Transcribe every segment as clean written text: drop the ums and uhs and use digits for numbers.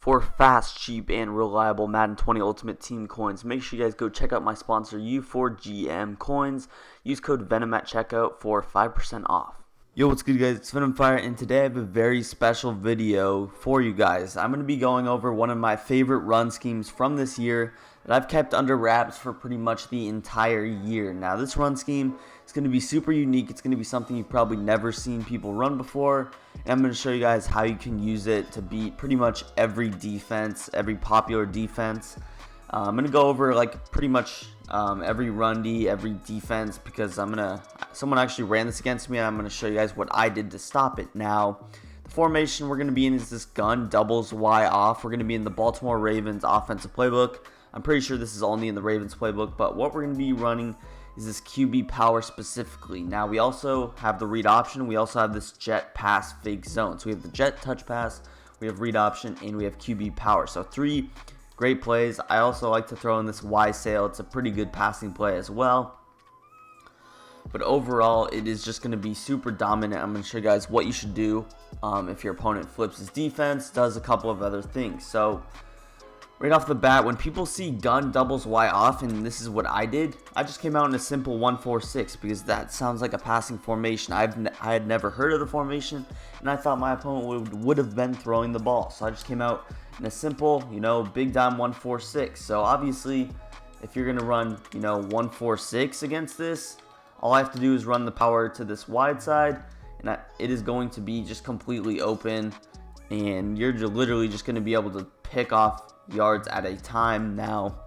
For fast, cheap, and reliable Madden 20 Ultimate Team coins, make sure you guys go check out my sponsor U4GM Coins. Use code VENM at checkout for 5% off. Yo, what's good, guys? It's Venom Fire, and today I have a very special video for you guys. I'm going to be going over one of my favorite run schemes from this year that I've kept under wraps for pretty much the entire year. Now, this run scheme is going to be super unique. It's going to be something you've probably never seen people run before, and I'm going to show you guys how you can use it to beat pretty much every defense, every popular defense. I'm going to go over like pretty much every run D, every defense, because someone actually ran this against me, and I'm going to show you guys what I did to stop it. Now, the formation we're going to be in is this gun doubles Y off. We're going to be in the Baltimore Ravens offensive playbook. I'm pretty sure this is only in the Ravens playbook, but what we're going to be running is this QB power specifically. Now, we also have the read option. We also have this jet pass fake zone. So we have the jet touch pass, we have read option, and we have QB power. So three great plays. I also like to throw in this Y sail. It's a pretty good passing play as well. But overall, it is just going to be super dominant. I'm going to show you guys what you should do if your opponent flips his defense, does a couple of other things. So right off the bat, when people see gun doubles Y off, and this is what I did, I just came out in a simple 1-4-6 because that sounds like a passing formation. I had never heard of the formation, and I thought my opponent would have been throwing the ball. So I just came out in a simple, big dime 1-4-6. So obviously, if you're going to run, 1-4-6 against this, all I have to do is run the power to this wide side, and it is going to be just completely open, and you're literally just going to be able to pick off yards at a time. Now,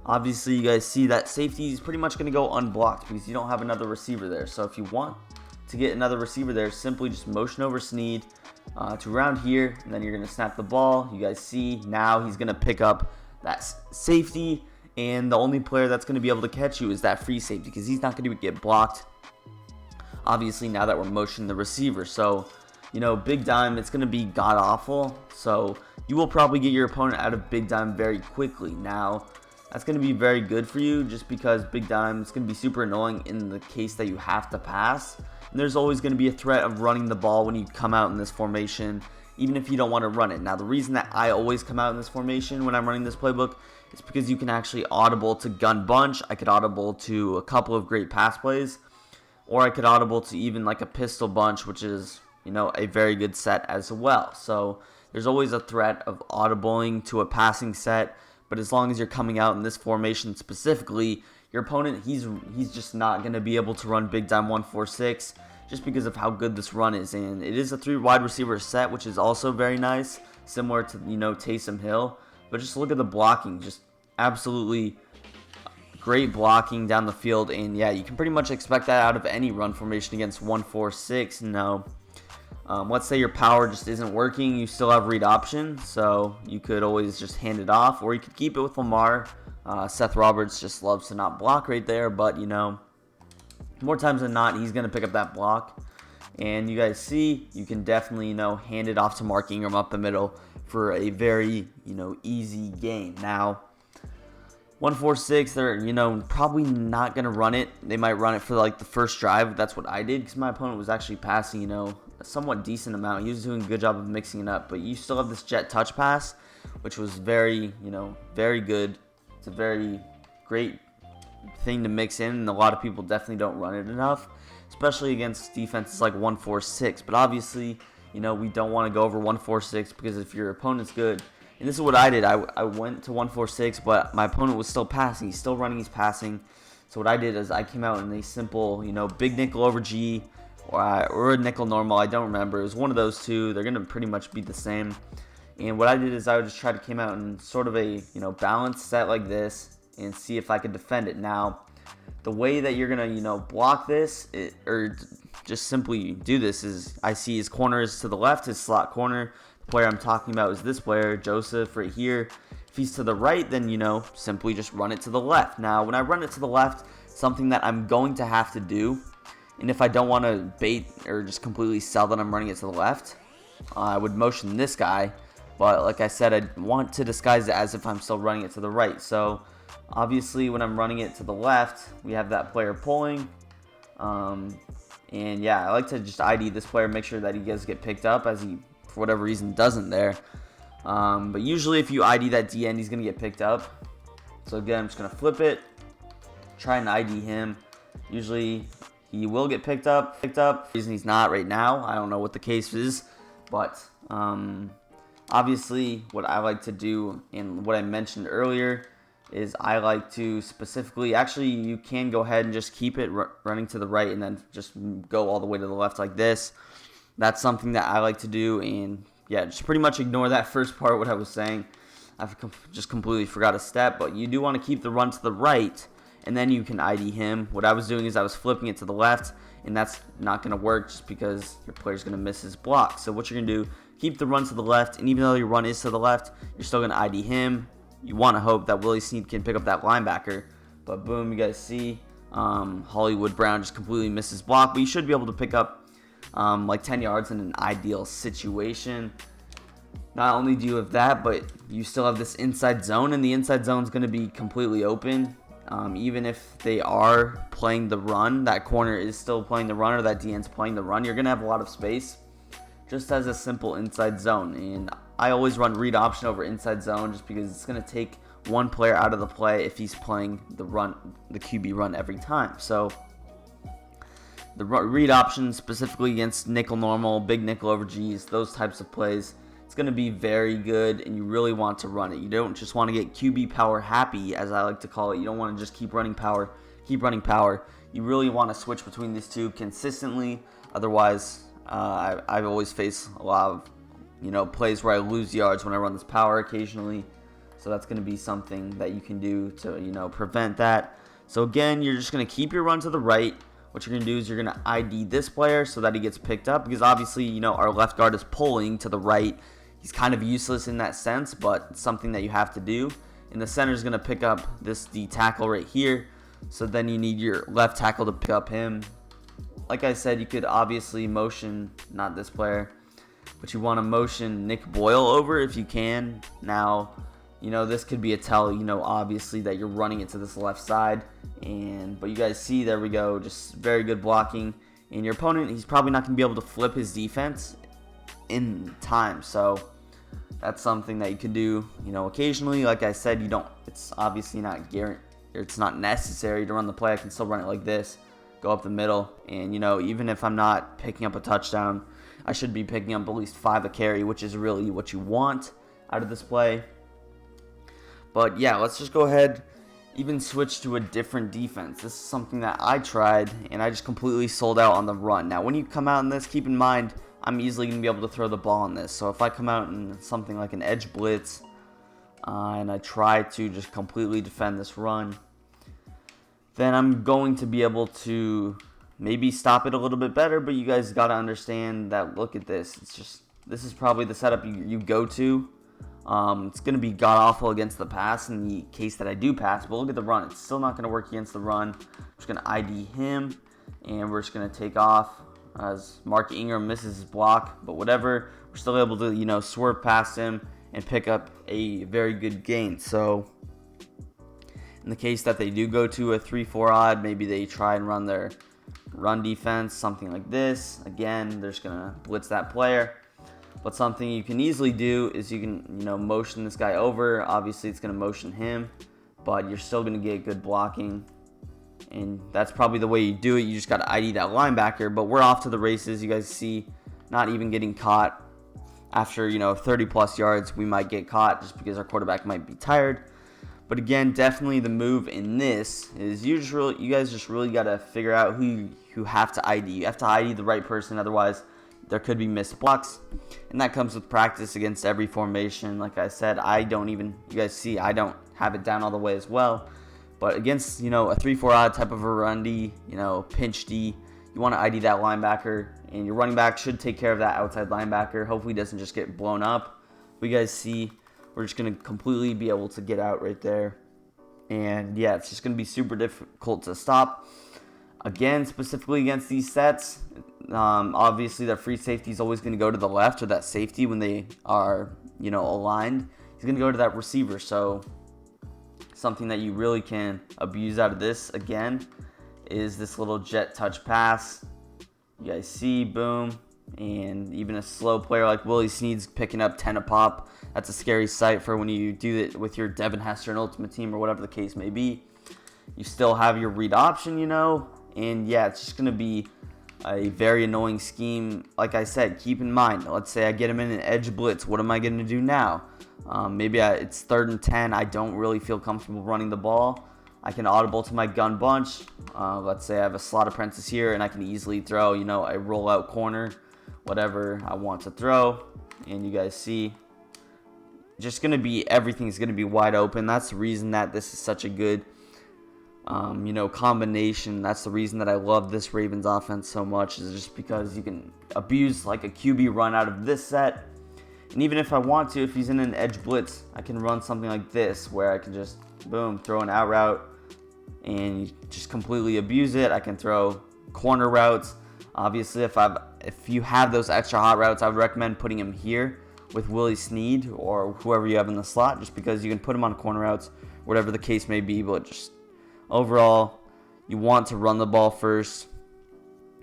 obviously, you guys see that safety is pretty much going to go unblocked because you don't have another receiver there. So if you want to get another receiver there, simply just motion over Snead to around here, and then you're going to snap the ball. You guys see now he's going to pick up that safety, and the only player that's going to be able to catch you is that free safety because he's not going to get blocked, obviously, now that we're motioning the receiver. So big dime, it's going to be god awful. So you will probably get your opponent out of big dime very quickly. Now, that's going to be very good for you just because big dime is going to be super annoying in the case that you have to pass. And there's always going to be a threat of running the ball when you come out in this formation, even if you don't want to run it. Now, the reason that I always come out in this formation when I'm running this playbook is because you can actually audible to gun bunch. I could audible to a couple of great pass plays, or I could audible to even like a pistol bunch, which is a very good set as well. So there's always a threat of audibling to a passing set, but as long as you're coming out in this formation specifically, your opponent, he's just not going to be able to run big dime 1-4-6 just because of how good this run is. And it is a 3 wide receiver set, which is also very nice, similar to Taysom Hill. But just look at the blocking, just absolutely great blocking down the field. And yeah, you can pretty much expect that out of any run formation against 1-4-6. Now, let's say your power just isn't working, you still have read option, so you could always just hand it off, or you could keep it with Lamar. Seth Roberts just loves to not block right there, but more times than not, he's going to pick up that block. And you guys see, you can definitely, hand it off to Mark Ingram up the middle for a very, easy game. Now, 1-4-6, they're, probably not going to run it. They might run it for like the first drive. That's what I did because my opponent was actually passing, a somewhat decent amount. He was doing a good job of mixing it up, but you still have this jet touch pass, which was very, very good. It's a very great thing to mix in, and a lot of people definitely don't run it enough, especially against defenses like 1-4-6. But obviously, we don't want to go over 1-4-6 because if your opponent's good, and this is what I did. I went to 1-4-6, but my opponent was still passing. He's still running. He's passing. So what I did is I came out in a simple, big nickel over G, or a nickel normal. I don't remember. It was one of those two. They're going to pretty much be the same. And what I did is I would just try to came out in sort of a balanced set like this and see if I could defend it. Now, the way that you're going to block this or just simply do this is I see his corner is to the left, his slot corner. The player I'm talking about is this player, Joseph, right here. If he's to the right, then, simply just run it to the left. Now, when I run it to the left, something that I'm going to have to do, and if I don't want to bait or just completely sell that I'm running it to the left, I would motion this guy. But like I said, I want to disguise it as if I'm still running it to the right. So obviously when I'm running it to the left, we have that player pulling. And yeah, I like to just ID this player, make sure that he does get picked up, as he, for whatever reason, doesn't there. But usually if you ID that D end, he's going to get picked up. So again, I'm just going to flip it, try and ID him. Usually he will get picked up. The reason he's not right now, I don't know what the case is. But obviously what I like to do, and what I mentioned earlier, is I like to specifically, actually you can go ahead and just keep it running to the right and then just go all the way to the left like this. That's something that I like to do, and yeah, just pretty much ignore that first part, what I was saying. I've just completely forgot a step, but you do want to keep the run to the right, and then you can ID him. What I was doing is I was flipping it to the left, and that's not going to work just because your player's going to miss his block. So what you're going to do, keep the run to the left, and even though your run is to the left, you're still going to ID him. You want to hope that Willie Snead can pick up that linebacker, but boom, you guys see Hollywood Brown just completely missed his block, but you should be able to pick up like 10 yards in an ideal situation. Not only do you have that, but you still have this inside zone, and the inside zone is going to be completely open. Even if they are playing the run, that corner is still playing the run, or that DN's playing the run, you're going to have a lot of space just as a simple inside zone. And I always run read option over inside zone just because it's going to take one player out of the play if he's playing the run, the QB run every time. So the read option specifically against nickel normal, big nickel over G's, those types of plays, it's going to be very good, and you really want to run it. You don't just want to get QB power happy, as I like to call it. You don't want to just keep running power. You really want to switch between these two consistently. Otherwise, I've always faced a lot of plays where I lose yards when I run this power occasionally. So that's going to be something that you can do to prevent that. So again, you're just going to keep your run to the right. What you're going to do is you're going to ID this player so that he gets picked up, because obviously our left guard is pulling to the right. He's kind of useless in that sense, but it's something that you have to do. And the center is going to pick up the tackle right here. So then you need your left tackle to pick up him. Like I said, you could obviously motion, not this player, but you want to motion Nick Boyle over if you can. Now, this could be a tell, obviously that you're running it to this left side. But you guys see, there we go, just very good blocking. And your opponent, he's probably not going to be able to flip his defense in time. So that's something that you can do, occasionally. Like I said, it's obviously not guaranteed. It's not necessary to run the play. I can still run it like this, go up the middle, and even if I'm not picking up a touchdown, I should be picking up at least 5 a carry, which is really what you want out of this play. But yeah, let's just go ahead, even switch to a different defense. This is something that I tried, and I just completely sold out on the run. Now, when you come out in this, keep in mind, I'm easily going to be able to throw the ball in this. So if I come out in something like an edge blitz, and I try to just completely defend this run, then I'm going to be able to maybe stop it a little bit better. But you guys got to understand that, look at this. This is probably the setup you go to. It's going to be god-awful against the pass in the case that I do pass. But look at the run. It's still not going to work against the run. I'm just going to ID him, and we're just going to take off as Mark Ingram misses his block. But whatever, we're still able to, swerve past him and pick up a very good gain. So in the case that they do go to a 3-4 odd, maybe they try and run their run defense, something like this. Again, they're just going to blitz that player. But something you can easily do is you can, motion this guy over. Obviously, it's going to motion him, but you're still going to get good blocking. And that's probably the way you do it. You just got to ID that linebacker. But we're off to the races. You guys see, not even getting caught. After, 30-plus yards, we might get caught just because our quarterback might be tired. But again, definitely the move in this is you guys just really got to figure out who you have to ID. You have to ID the right person, otherwise there could be missed blocks. And that comes with practice against every formation. Like I said, you guys see, I don't have it down all the way as well. But against, a 3-4 odd type of a run D, pinch D, you want to ID that linebacker. And your running back should take care of that outside linebacker. Hopefully he doesn't just get blown up. But you guys see, we're just going to completely be able to get out right there. And yeah, it's just going to be super difficult to stop. Again, specifically against these sets, obviously that free safety is always going to go to the left, or that safety when they are, aligned. He's going to go to that receiver. So something that you really can abuse out of this, again, is this little jet touch pass. You guys see, boom. And even a slow player like Willie Snead's picking up 10 a pop. That's a scary sight for when you do it with your Devin Hester and Ultimate Team or whatever the case may be. You still have your read option, and yeah, it's just going to be a very annoying scheme. Like I said, keep in mind, let's say I get him in an edge blitz. What am I going to do now? Maybe it's 3rd and 10. I don't really feel comfortable running the ball. I can audible to my gun bunch. Let's say I have a slot apprentice here, and I can easily throw, a rollout corner, whatever I want to throw. And you guys see, just going to be, everything's going to be wide open. That's the reason that this is such a good combination. That's the reason that I love this Ravens offense so much, is just because you can abuse like a QB run out of this set. And even if I want to, if he's in an edge blitz, I can run something like this where I can just, boom, throw an out route and you just completely abuse it. I can throw corner routes. Obviously, if you have those extra hot routes, I would recommend putting him here with Willie Snead or whoever you have in the slot, just because you can put him on corner routes, whatever the case may be. But just overall, you want to run the ball first.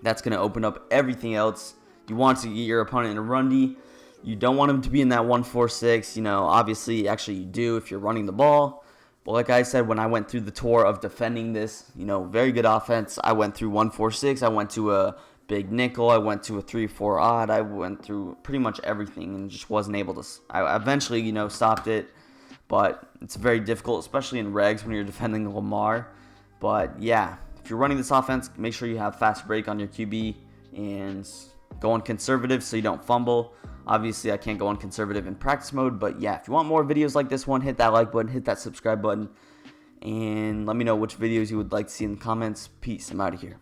That's going to open up everything else. You want to get your opponent in a run D. You don't want him to be in that 1-4-6. Obviously, actually you do if you're running the ball. But like I said, when I went through the tour of defending this, very good offense, I went through 1-4-6. I went to a big nickel. I went to a 3-4 odd. I went through pretty much everything and just wasn't able to. I eventually, stopped it. But it's very difficult, especially in regs when you're defending Lamar. But yeah, if you're running this offense, make sure you have fast break on your QB and go on conservative so you don't fumble. Obviously, I can't go on conservative in practice mode, but yeah, if you want more videos like this one, hit that like button, hit that subscribe button, and let me know which videos you would like to see in the comments. Peace. I'm out of here.